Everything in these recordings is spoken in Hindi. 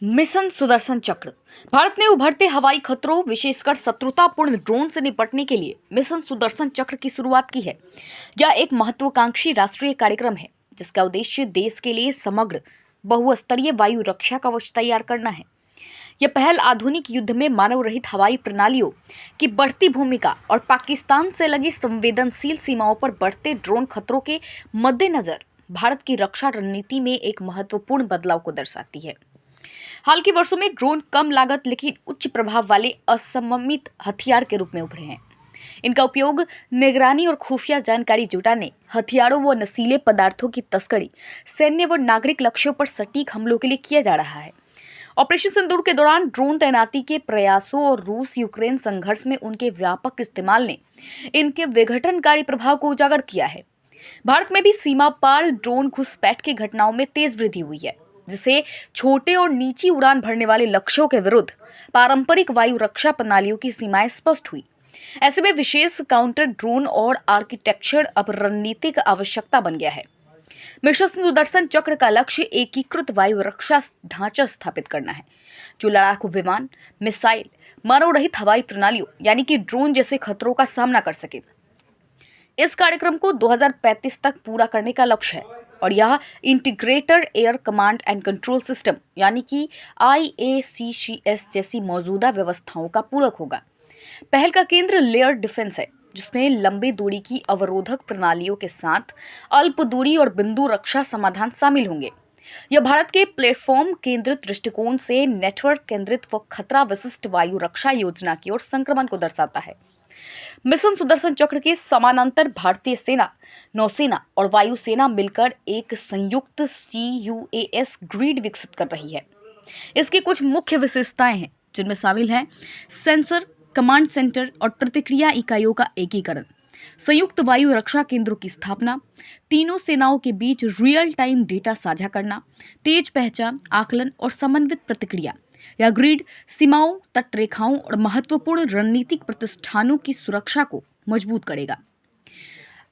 मिशन सुदर्शन चक्र। भारत ने उभरते हवाई खतरों विशेषकर शत्रुतापूर्ण ड्रोन से निपटने के लिए मिशन सुदर्शन चक्र की शुरुआत की है। यह एक महत्वाकांक्षी राष्ट्रीय कार्यक्रम है जिसका उद्देश्य देश के लिए समग्र बहुस्तरीय वायु रक्षा कवच तैयार करना है। यह पहल आधुनिक युद्ध में मानव रहित हवाई प्रणालियों की बढ़ती भूमिका और पाकिस्तान से लगी संवेदनशील सीमाओं पर बढ़ते ड्रोन खतरों के मद्देनजर भारत की रक्षा रणनीति में एक महत्वपूर्ण बदलाव को दर्शाती है। हाल के वर्षों में ड्रोन कम लागत लेकिन उच्च प्रभाव वाले असममित हथियार के रूप में उभरे हैं। इनका उपयोग निगरानी और खुफिया जानकारी जुटाने, हथियारों व नशीले पदार्थों की तस्करी, सैन्य व नागरिक लक्ष्यों पर सटीक हमलों के लिए किया जा रहा है। ऑपरेशन सिंदूर के दौरान ड्रोन तैनाती के प्रयासों और रूस यूक्रेन संघर्ष में उनके व्यापक इस्तेमाल ने इनके विघटनकारी प्रभाव को उजागर किया है। भारत में भी सीमा पार ड्रोन घुसपैठ की घटनाओं में तेज वृद्धि हुई है, जिससे छोटे और नीची उड़ान भरने वाले लक्ष्यों के विरुद्ध पारंपरिक वायु रक्षा प्रणालियों की सीमाएं स्पष्ट हुई। ऐसे में विशेष काउंटर ड्रोन और आर्किटेक्चर अब रणनीतिक आवश्यकता बन गया है। मिशन सुदर्शन चक्र का लक्ष्य एकीकृत वायु रक्षा ढांचा स्थापित करना है, जो लड़ाकू विमान, मिसाइल, मानव रहित हवाई प्रणालियों यानी कि ड्रोन जैसे खतरों का सामना कर सके। इस कार्यक्रम को 2035 तक पूरा करने का लक्ष्य है और यह integrated air command and control system यानी कि IACCS जैसी मौजूदा व्यवस्थाओं का पूरक होगा। पहल का केंद्र लेयर डिफेंस है, जिसमें लंबी दूरी की अवरोधक प्रणालियों के साथ अल्प दूरी और बिंदु रक्षा समाधान शामिल होंगे। यह भारत के प्लेटफॉर्म केंद्रित दृष्टिकोण से नेटवर्क केंद्रित व खतरा विशिष्ट वायु रक्षा योजना की ओर संक्रमण को दर्शाता है। मिशन सुदर्शन चक्र के समानांतर भारतीय सेना, नौसेना और वायुसेना मिलकर एक संयुक्त CUAS ग्रिड विकसित कर रही है। इसकी कुछ मुख्य विशेषताएं हैं, जिनमें शामिल हैं सेंसर, कमांड सेंटर और प्रतिक्रिया इकाइयों का एकीकरण, संयुक्त वायु रक्षा केंद्रों की स्थापना, तीनों सेनाओं के बीच रियल टाइम डेटा साझा करना, तेज पहचान, आकलन और समन्वित प्रतिक्रिया। यह ग्रिड सीमाओं, तट रेखाओं और महत्वपूर्ण रणनीतिक प्रतिष्ठानों की सुरक्षा को मजबूत करेगा।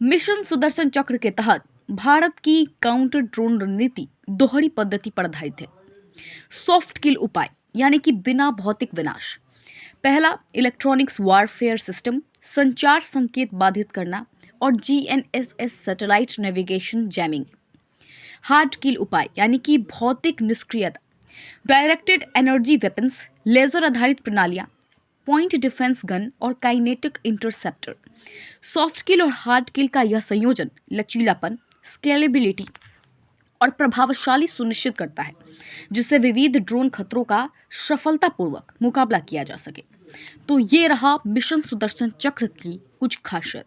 मिशन सुदर्शन चक्र के तहत भारत की काउंटर ड्रोन रणनीति दोहरी पद्धति पर आधारित है। सॉफ्ट किल उपाय यानी कि बिना भौतिक विनाश। पहला, इलेक्ट्रॉनिक्स वारफेयर सिस्टम, संचार संकेत बाधित करना और GNSS satellite navigation jamming. Hard kill उपाय यानी कि भौतिक निष्क्रियता, डायरेक्टेड एनर्जी वेपन्स, लेजर आधारित प्रणालियां, पॉइंट डिफेंस गन और काइनेटिक इंटरसेप्टर। सॉफ्ट किल और हार्ड किल का यह संयोजन लचीलापन, स्केलेबिलिटी और प्रभावशाली सुनिश्चित करता है, जिससे विविध ड्रोन खतरों का सफलतापूर्वक मुकाबला किया जा सके। तो ये रहा मिशन सुदर्शन चक्र की कुछ खासियत।